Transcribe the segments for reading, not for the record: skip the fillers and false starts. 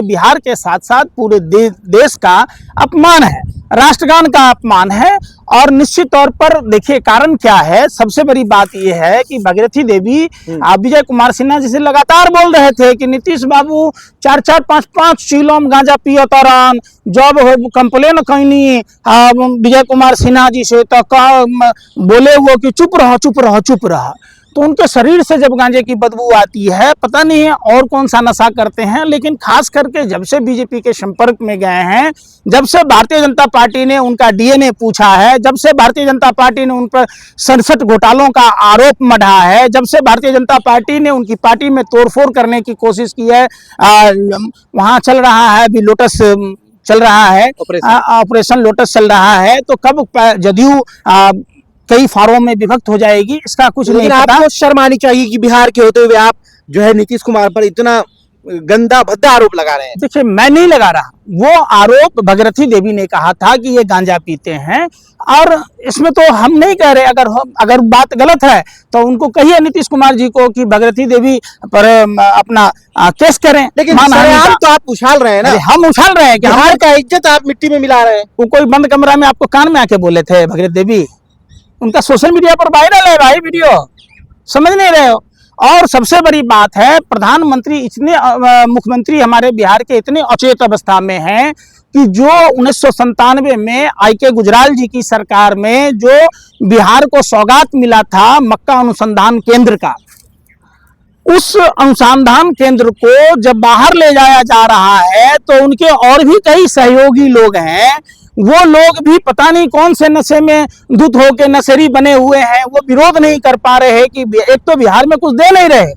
बिहार के साथ साथ पूरे देश का अपमान है, राष्ट्रगान का अपमान है। और निश्चित तौर पर देखिए कारण क्या है, सबसे बड़ी बात यह है कि भागीरथी देवी विजय कुमार सिन्हा जी से लगातार बोल रहे थे कि नीतीश बाबू 4-4, 5-5 चिलों गांजा पियो तौरान जब कंप्लेन कहीं विजय कुमार सिन्हा जी से तो बोले वो कि चुप रहो चुप रहो चुप रहो। तो उनके शरीर से जब गांजे की बदबू आती है, पता नहीं है और कौन सा नशा करते हैं, लेकिन खास करके जब से बीजेपी के संपर्क में गए हैं, जब से भारतीय जनता पार्टी ने उनका डीएनए पूछा है, जब से भारतीय जनता पार्टी ने उन पर 67 घोटालों का आरोप मढ़ा है, जब से भारतीय जनता पार्टी ने उनकी पार्टी में तोड़फोड़ करने की कोशिश की है, वहाँ चल रहा है अभी लोटस चल रहा है, ऑपरेशन लोटस चल रहा है, तो कब जदयू कई फारों में विभक्त हो जाएगी इसका कुछ नहीं पता। आपको शर्म आनी चाहिए कि बिहार के होते हुए आप जो है नीतीश कुमार पर इतना गंदा भद्दा आरोप लगा रहे हैं। देखिए मैं नहीं लगा रहा, वो आरोप भागीरथी देवी ने कहा था कि ये गांजा पीते हैं, और इसमें तो हम नहीं कह रहे, अगर बात गलत है तो उनको कहिए नीतीश कुमार जी को कि भागीरथी देवी पर अपना केस करें। लेकिन सरेआम तो आप उछाल रहे हैं ना। हम उछाल रहे हैं कि बिहार का इज्जत आप मिट्टी में मिला रहे हैं। वो कोई बंद कमरा में आपको कान में आके बोले थे भागीरथी देवी? उनका सोशल मीडिया पर वायरल है भाई वीडियो, समझ नहीं रहे हो। और सबसे बड़ी बात है, प्रधानमंत्री इतने मुख्यमंत्री हमारे बिहार के इतने अचेत अवस्था में हैं कि जो 1997 में आईके गुजराल जी की सरकार में जो बिहार को सौगात मिला था मक्का अनुसंधान केंद्र का, उस अनुसंधान केंद्र को जब बाहर ले जाया जा रहा है तो उनके और भी कई सहयोगी लोग हैं, वो लोग भी पता नहीं कौन से नशे में धुत होकर नशेरी बने हुए हैं, वो विरोध नहीं कर पा रहे कि एक तो बिहार में कुछ दे नहीं रहे।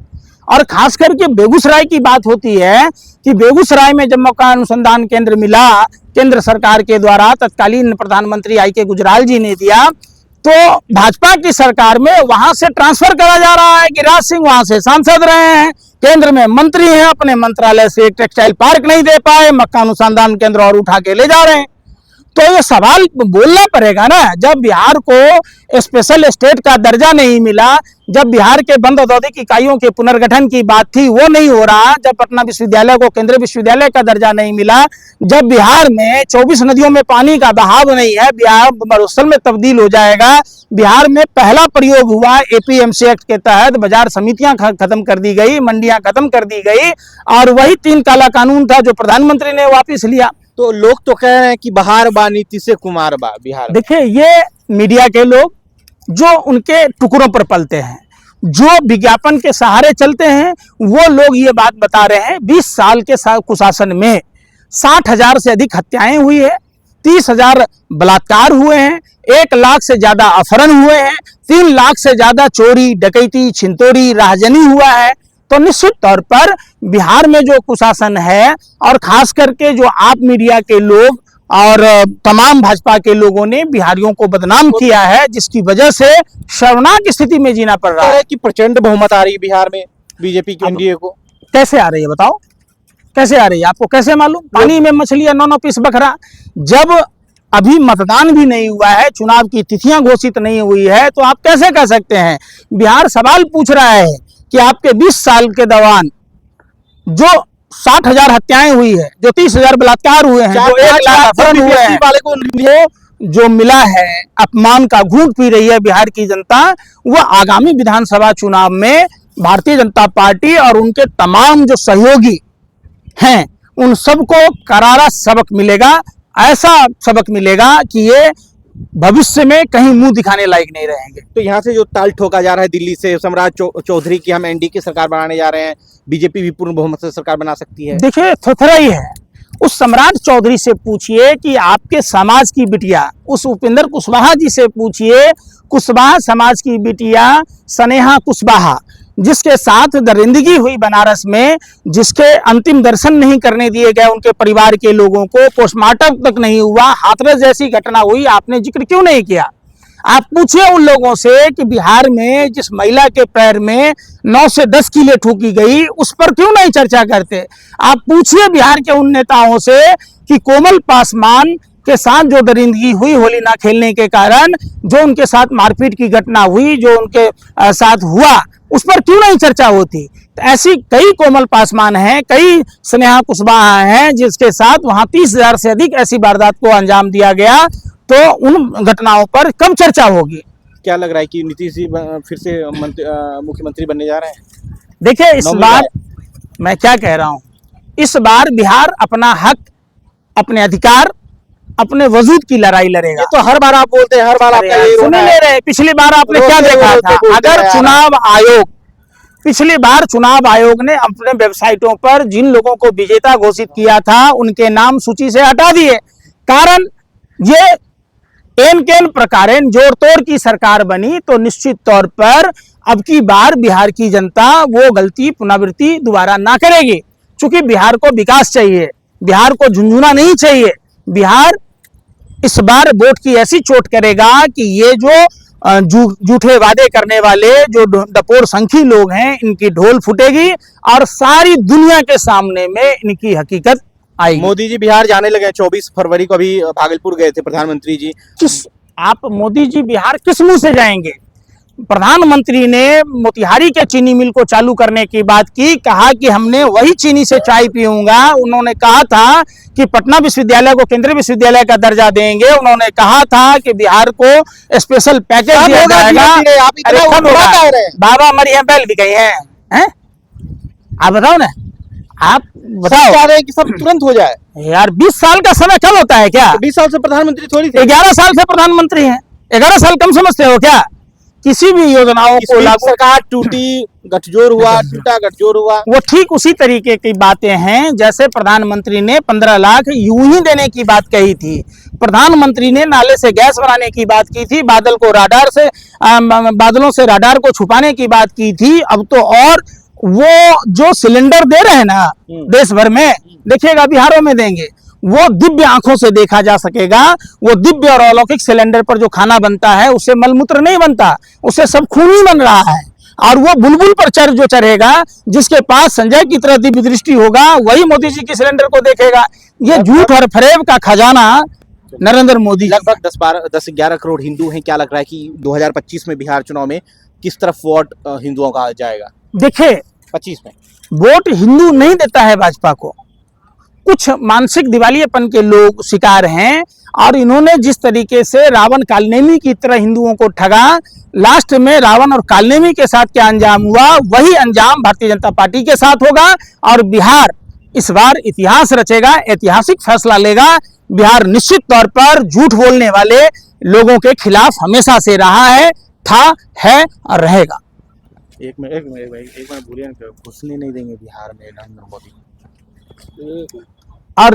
और खास करके बेगूसराय की बात होती है कि बेगूसराय में जब मक्का अनुसंधान केंद्र मिला केंद्र सरकार के द्वारा, तत्कालीन प्रधानमंत्री आईके गुजराल जी ने दिया, तो भाजपा की सरकार में वहां से ट्रांसफर करा जा रहा है। गिरिराज सिंह वहां से सांसद रहे हैं, केंद्र में मंत्री हैं, अपने मंत्रालय से एक टेक्सटाइल पार्क नहीं दे पाए, मक्का अनुसंधान केंद्र और उठा के ले जा रहे हैं। तो ये सवाल बोलना पड़ेगा ना, जब बिहार को स्पेशल स्टेट का दर्जा नहीं मिला, जब बिहार के बंद औद्योगिक इकाइयों के पुनर्गठन की बात थी वो नहीं हो रहा, जब पटना विश्वविद्यालय को केंद्रीय विश्वविद्यालय का दर्जा नहीं मिला, जब बिहार में 24 नदियों में पानी का बहाव नहीं है, बिहार मरुस्थल में तब्दील हो जाएगा। बिहार में पहला प्रयोग हुआ एपीएमसी एक्ट के तहत, बाजार समितियां खत्म कर दी गई, मंडियां खत्म कर दी गई, और वही 3 काला कानून था जो प्रधानमंत्री ने वापिस लिया। तो लोग तो कह रहे हैं कि बहार बा नीतीश कुमार बा बिहार। देखिए ये मीडिया के लोग जो उनके टुकड़ों पर पलते हैं, जो विज्ञापन के सहारे चलते हैं, वो लोग ये बात बता रहे हैं 20 साल के कुशासन में 60,000 से अधिक हत्याएं हुई है, 30,000 बलात्कार हुए हैं, 1 लाख से ज्यादा अपहरण हुए हैं, 3 लाख से ज्यादा चोरी डकैती छिनतोड़ी राहजनी हुआ है। तो निश्चित तौर पर बिहार में जो कुशासन है, और खास करके जो आप मीडिया के लोग और तमाम भाजपा के लोगों ने बिहारियों को बदनाम किया है, जिसकी वजह से शर्मनाक स्थिति में जीना पड़ रहा है। कि प्रचंड बहुमत आ रही है बिहार में बीजेपी की एनडीए को। कैसे आ रही है बताओ, कैसे आ रही है? आपको कैसे मालूम? पानी में मछलियां 9-9 पीस बकरा। जब अभी मतदान भी नहीं हुआ है, चुनाव की तिथियां घोषित नहीं हुई है, तो आप कैसे कह सकते हैं? बिहार सवाल पूछ रहा है कि आपके 20 साल के दौरान जो 60,000 हत्याएं हुई है, जो 30,000 बलात्कार हुए हैं, जो 1 लाख अपहरण हुए हैं, वो जो मिला है अपमान का घूंट पी रही है बिहार की जनता, वो आगामी विधानसभा चुनाव में भारतीय जनता पार्टी और उनके तमाम जो सहयोगी हैं उन सबको करारा सबक मिलेगा। ऐसा सबक मिलेगा कि ये भविष्य में कहीं मुंह दिखाने लायक नहीं रहेंगे। तो यहाँ से जो ताल ठोका जा रहा है दिल्ली से सम्राट चौधरी की हम एनडीए की सरकार बनाने जा रहे हैं, बीजेपी भी पूर्ण बहुमत से सरकार बना सकती है, देखिए थोड़ा ही है। उस सम्राट चौधरी से पूछिए कि आपके समाज की बिटिया, उस उपेंद्र कुशवाहा जी से पूछिए, कुशवाहा समाज की बिटिया स्नेहा कुशवाहा, जिसके साथ दरिंदगी हुई बनारस में, जिसके अंतिम दर्शन नहीं करने दिए गए उनके परिवार के लोगों को, पोस्टमार्टम तक नहीं हुआ, हाथरस जैसी घटना हुई, आपने जिक्र क्यों नहीं किया? आप पूछिए उन लोगों से कि बिहार में जिस महिला के पैर में 9 से 10 कीले ठोकी गई, उस पर क्यों नहीं चर्चा करते? आप पूछिए बिहार के उन नेताओं से कि कोमल पासवान के साथ जो दरिंदगी हुई होली ना खेलने के कारण, जो उनके साथ मारपीट की घटना हुई, जो उनके साथ हुआ, उस पर क्यों नहीं चर्चा होती? तो ऐसी कई कोमल पासवान हैं, कई स्नेहा कुशवाहा हैं जिसके साथ वहां 30,000 से अधिक ऐसी वारदात को अंजाम दिया गया, तो उन घटनाओं पर कम चर्चा होगी। क्या लग रहा है कि नीतीश जी फिर से मुख्यमंत्री बनने जा रहे हैं? देखिए, इस बार मैं क्या कह रहा हूं, इस बार बिहार अपना हक, अपने अधिकार, अपने वजूद की लड़ाई लड़ेगा। ये तो हर बार आप बोलते हैं, हर बार आपका यही सुन रोना नहीं है। रहे, पिछली बार आपने क्या देखा था? अगर चुनाव आयोग, पिछली बार चुनाव आयोग ने अपने वेबसाइटों पर जिन लोगों को विजेता घोषित किया था उनके नाम सूची से हटा दिए। कारण ये एन केन प्रकारेण जोड़ तोड़ की सरकार बनी, तो निश्चित तौर पर अब की बार बिहार की जनता वो गलती पुनरावृत्ति दोबारा ना करेगी। क्योंकि बिहार को विकास चाहिए, बिहार को झुंझुना नहीं चाहिए। बिहार इस बार वोट की ऐसी चोट करेगा कि ये जो झूठे वादे करने वाले जो डपोर संखी लोग हैं, इनकी ढोल फूटेगी और सारी दुनिया के सामने में इनकी हकीकत आएगी। मोदी जी बिहार जाने लगे, 24 फरवरी को अभी भागलपुर गए थे प्रधानमंत्री जी। आप मोदी जी बिहार किस मुंह से जाएंगे? प्रधानमंत्री ने मोतिहारी के चीनी मिल को चालू करने की बात की, कहा कि हमने वही चीनी से चाय पीऊंगा। उन्होंने कहा था कि पटना विश्वविद्यालय को केंद्रीय विश्वविद्यालय का दर्जा देंगे। उन्होंने कहा था कि बिहार को स्पेशल पैकेज दिया जाएगा। आप इतना उड़ा कह रहे हैं। बाबा मरियम बैल भी गई हैं? आप बताओ ना, आप बताओ। चाह रहे हैं कि सब तुरंत हो जाए। यार 20 साल का समय कम होता है क्या? 20 साल से प्रधानमंत्री थोड़ी थे। 11 साल से प्रधानमंत्री हैं। 11 साल कम समझते हो क्या? किसी भी योजनाओं को लागू, सरकार टूटी, गठजोड़ हुआ, टूटा गठजोड़ हुआ, वो ठीक उसी तरीके की बातें हैं जैसे प्रधानमंत्री ने 15 लाख यूं ही देने की बात कही थी। प्रधानमंत्री ने नाले से गैस बनाने की बात की थी, बादलों से राडार को छुपाने की बात की थी। अब तो और वो जो सिलेंडर दे रहे हैं ना देश भर में, देखिएगा बिहारों में देंगे, वो दिव्य आंखों से देखा जा सकेगा। वो दिव्य और अलौकिक सिलेंडर पर जो खाना बनता है उससे मलमूत्र नहीं बनता, उससे सब खून ही बन रहा है। और वो बुलबुल पर जो चढ़ेगा, जिसके पास संजय की तरह दिव्य दृष्टि होगा, वही मोदी जी की सिलेंडर को देखेगा। ये झूठ और फरेब का खजाना नरेंद्र मोदी। लगभग 10-11 करोड़ हिंदू हैं। क्या लग रहा है कि 2025 में बिहार चुनाव में किस तरफ वोट हिंदुओं का जाएगा? देखिए, 25 में वोट हिंदू नहीं देता है भाजपा को। कुछ मानसिक दिवालियेपन के लोग शिकार हैं, और इन्होंने जिस तरीके से रावण कालनेमी की तरह हिंदुओं को ठगा, लास्ट में रावण और कालनेमी के साथ क्या अंजाम हुआ, वही अंजाम भारतीय जनता पार्टी के साथ होगा। और बिहार इस बार इतिहास रचेगा, ऐतिहासिक फैसला लेगा। बिहार निश्चित तौर पर झूठ बोलने वाले लोगों के खिलाफ हमेशा से रहा है, था, है और रहेगा। एक मिनट बोलिए, घुसने नहीं देंगे बिहार में नरेंद्र मोदी। और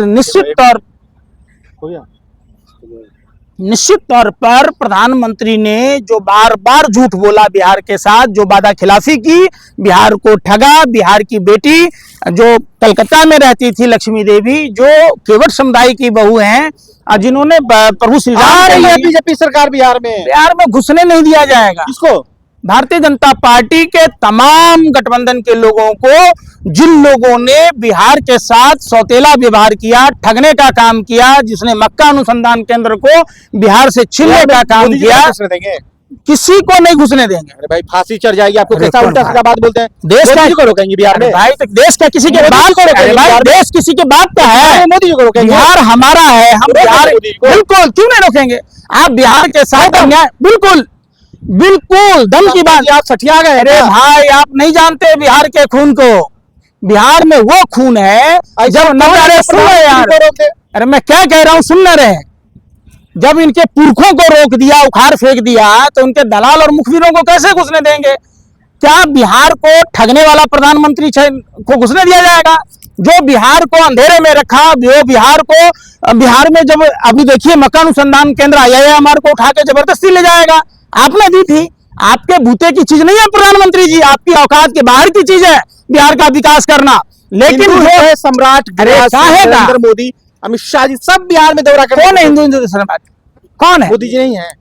निश्चित तौर पर प्रधानमंत्री ने जो बार बार झूठ बोला बिहार के साथ, जो वादा खिलाफी की, बिहार को ठगा। बिहार की बेटी जो कलकत्ता में रहती थी, लक्ष्मी देवी, जो केवट समुदाय की बहू हैं, जिन्होंने प्रभु श्री राम, बीजेपी सरकार बिहार में घुसने नहीं दिया जाएगा। किसको? भारतीय जनता पार्टी के तमाम गठबंधन के लोगों को, जिन लोगों ने बिहार के साथ सौतेला व्यवहार किया, ठगने का काम किया, जिसने मक्का अनुसंधान केंद्र को बिहार से छीनने का काम किया, किसी को नहीं घुसने देंगे। अरे भाई, फांसी चढ़ जाएगी। आपको कैसा उल्टा सीधा बात बोलते हैं? देश को रोकेंगे बिहार में? भाई, तो देश का किसी के बात को रोकेंगे? भाई, देश किसी के बात का है, मोदी जी को रोकेंगे? बिहार हमारा है, हम बिहार, बिल्कुल, क्यों नहीं रोकेंगे? आप बिहार के साथ अन्याय, बिल्कुल दम की बात। आप सठिया गए। अरे भाई, आप नहीं जानते बिहार के खून को। बिहार में वो खून है जब नजारे सुन रहे यार, अरे मैं क्या कह रहा हूं, सुन न रहे। जब इनके पुरखों को रोक दिया, उखाड़ फेंक दिया, तो उनके दलाल और मुखबिरों को कैसे घुसने देंगे? क्या बिहार को ठगने वाला प्रधानमंत्री को घुसने दिया जाएगा? जो बिहार को अंधेरे में रखा, जो बिहार में जब अभी देखिए मक्का अनुसंधान केंद्र IIMR को उठा के जबरदस्ती ले जाएगा, आपने दी थी। आपके बूते की चीज नहीं है प्रधानमंत्री जी, आपकी औकात के बाहर की चीज है बिहार का विकास करना। लेकिन जो सम्राट नरेंद्र मोदी, अमित शाह जी सब बिहार में दौरा कर। कौन है हिंदू सम्राट? कौन है? मोदी जी नहीं है।